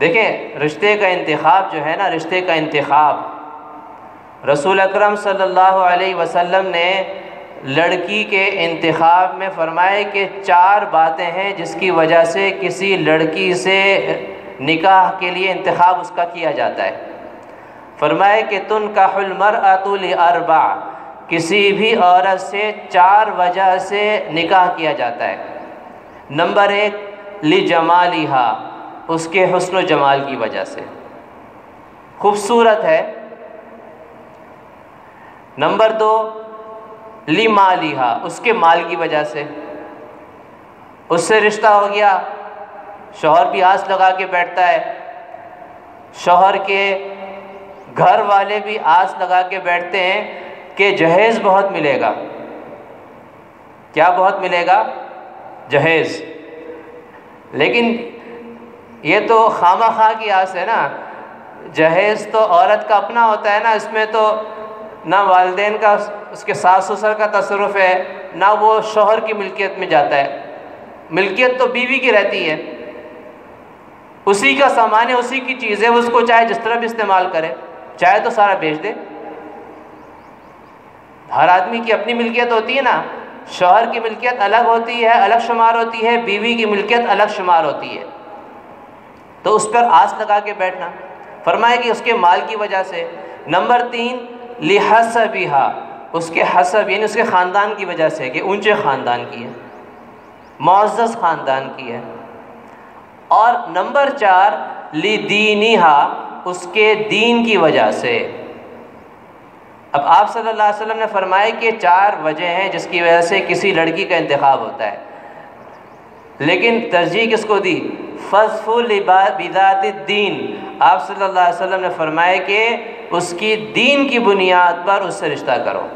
دیکھیں رشتے کا انتخاب جو ہے نا، رشتے کا انتخاب رسول اکرم صلی اللہ علیہ وسلم نے لڑکی کے انتخاب میں فرمائے کہ 4 باتیں ہیں جس کی وجہ سے کسی لڑکی سے نکاح کے لیے انتخاب اس کا کیا جاتا ہے۔ فرمائے کہ تنکح المرأۃ لأربع، کسی بھی عورت سے 4 وجہ سے نکاح کیا جاتا ہے۔ نمبر 1 لجمالہا، اس کے حسن و جمال کی وجہ سے، خوبصورت ہے۔ نمبر 2 لمالہا، اس کے مال کی وجہ سے، اس سے رشتہ ہو گیا، شوہر بھی آس لگا کے بیٹھتا ہے، شوہر کے گھر والے بھی آس لگا کے بیٹھتے ہیں کہ جہیز بہت ملے گا۔ کیا بہت ملے گا؟ جہیز۔ لیکن یہ تو خواہ مخواہ کی آس ہے نا، جہیز تو عورت کا اپنا ہوتا ہے نا، اس میں تو نہ والدین کا، اس کے ساس سسر کا تصرف ہے، نہ وہ شوہر کی ملکیت میں جاتا ہے، ملکیت تو بیوی کی رہتی ہے، اسی کا سامان ہے، اسی کی چیز ہے، اس کو چاہے جس طرح بھی استعمال کرے، چاہے تو سارا بیچ دے۔ ہر آدمی کی اپنی ملکیت ہوتی ہے نا، شوہر کی ملکیت الگ ہوتی ہے، الگ شمار ہوتی ہے، بیوی کی ملکیت الگ شمار ہوتی ہے، تو اس پر آس لگا کے بیٹھنا۔ فرمایا کہ اس کے مال کی وجہ سے۔ نمبر 3 لحسبہا، اس کے حسب یعنی اس کے خاندان کی وجہ سے، کہ اونچے خاندان کی ہے، معزز خاندان کی ہے۔ اور نمبر 4 لدینہا، اس کے دین کی وجہ سے۔ اب آپ صلی اللہ علیہ وسلم نے فرمایا کہ 4 وجہ ہیں جس کی وجہ سے کسی لڑکی کا انتخاب ہوتا ہے، لیکن ترجیح کس کو دی؟ فَاظْفَرْ بِذَاتِ الدِّینِ، آپ صلی اللہ علیہ وسلم نے فرمایا کہ اس کی دین کی بنیاد پر اس سے رشتہ کرو۔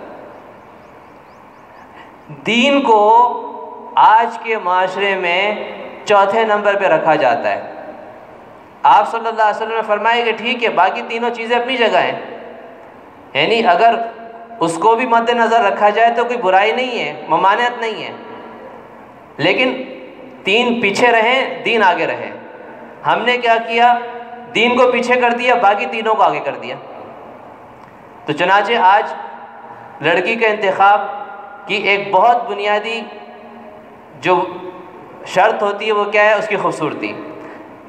دین کو آج کے معاشرے میں 4تھے نمبر پہ رکھا جاتا ہے۔ آپ صلی اللہ علیہ وسلم نے فرمایا کہ ٹھیک ہے باقی تینوں چیزیں اپنی جگہ ہیں، یعنی اگر اس کو بھی مد نظر رکھا جائے تو کوئی برائی نہیں ہے، ممانعت نہیں ہے، لیکن 3 پیچھے رہیں، دین آگے رہے۔ ہم نے کیا کیا؟ دین کو پیچھے کر دیا، باقی تینوں کو آگے کر دیا۔ تو چنانچہ آج لڑکی کے انتخاب کی ایک بہت بنیادی جو شرط ہوتی ہے وہ کیا ہے؟ اس کی خوبصورتی۔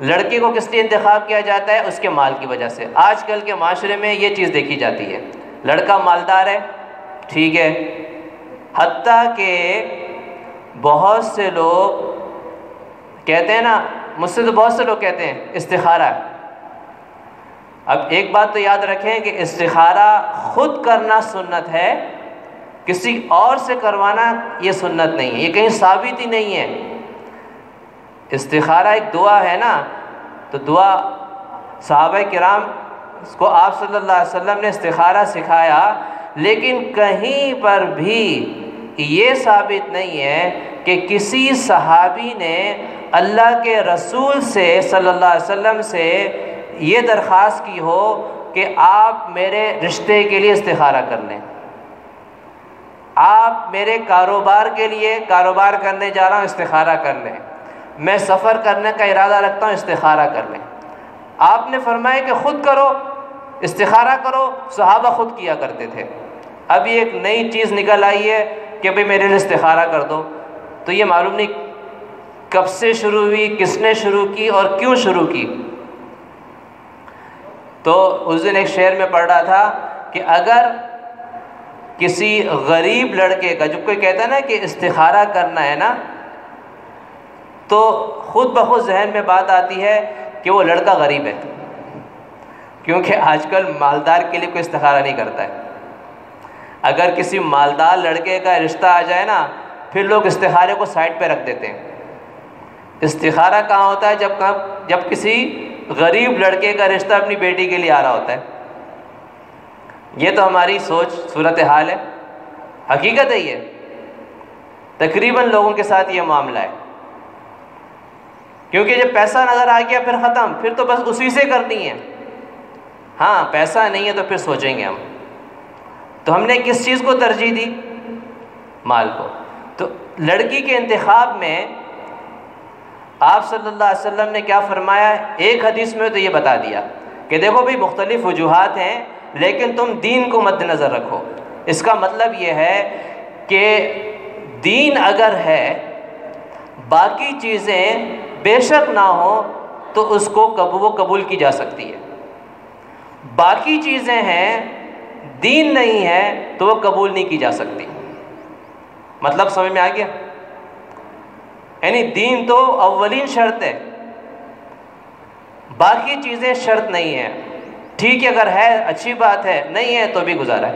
لڑکے کو کس لیے انتخاب کیا جاتا ہے؟ اس کے مال کی وجہ سے۔ آج کل کے معاشرے میں یہ چیز دیکھی جاتی ہے، لڑکا مالدار ہے، ٹھیک ہے، حتیٰ کہ بہت سے لوگ کہتے ہیں نا، مجھ سے تو بہت سے لوگ کہتے ہیں استخارہ۔ اب ایک بات تو یاد رکھیں کہ استخارہ خود کرنا سنت ہے، کسی اور سے کروانا یہ سنت نہیں ہے، یہ کہیں ثابت ہی نہیں ہے۔ استخارہ ایک دعا ہے نا، تو دعا صحابہ کرام کو آپ صلی اللہ علیہ وسلم نے استخارہ سکھایا، لیکن کہیں پر بھی یہ ثابت نہیں ہے کہ کسی صحابی نے اللہ کے رسول سے صلی اللہ علیہ وسلم سے یہ درخواست کی ہو کہ آپ میرے رشتے کے لیے استخارہ کر لیں، آپ میرے کاروبار کے لیے، کاروبار کرنے جا رہا ہوں استخارہ کر لیں، میں سفر کرنے کا ارادہ رکھتا ہوں استخارہ کر لیں۔ آپ نے فرمایا کہ خود کرو، استخارہ کرو، صحابہ خود کیا کرتے تھے۔ اب یہ ایک نئی چیز نکل آئی ہے کہ بھئی میرے لیے استخارہ کر دو، تو یہ معلوم نہیں کب سے شروع ہوئی، کس نے شروع کی اور کیوں شروع کی۔ تو اس دن ایک شعر میں پڑھ رہا تھا کہ اگر کسی غریب لڑکے کا، جب کوئی کہتا ہے نا کہ استخارہ کرنا ہے نا، تو خود بخود ذہن میں بات آتی ہے کہ وہ لڑکا غریب ہے، کیونکہ آج کل مالدار کے لیے کوئی استخارہ نہیں کرتا ہے۔ اگر کسی مالدار لڑکے کا رشتہ آ جائے نا، پھر لوگ استخارے کو سائڈ پہ رکھ دیتے ہیں۔ استخارہ کہاں ہوتا ہے؟ جب کسی غریب لڑکے کا رشتہ اپنی بیٹی کے لیے آ رہا ہوتا ہے۔ یہ تو ہماری سوچ صورتحال ہے، حقیقت ہے یہ، تقریباً لوگوں کے ساتھ یہ معاملہ ہے، کیونکہ جب پیسہ نظر آ گیا پھر ختم، پھر تو بس اسی سے کرنی ہے۔ ہاں پیسہ نہیں ہے تو پھر سوچیں گے ہم، تو ہم نے کس چیز کو ترجیح دی؟ مال کو۔ تو لڑکی کے انتخاب میں آپ صلی اللہ علیہ وسلم نے کیا فرمایا؟ ایک حدیث میں تو یہ بتا دیا کہ دیکھو بھئی مختلف وجوہات ہیں لیکن تم دین کو مد نظر رکھو۔ اس کا مطلب یہ ہے کہ دین اگر ہے، باقی چیزیں بے شک نہ ہوں تو اس کو وہ قبول کی جا سکتی ہے، باقی چیزیں ہیں دین نہیں ہے تو وہ قبول نہیں کی جا سکتی۔ مطلب سمجھ میں آ گیا؟ یعنی دین تو اولین شرط ہے، باقی چیزیں شرط نہیں ہیں۔ ٹھیک ہے، اگر ہے اچھی بات ہے، نہیں ہے تو بھی گزارا ہے۔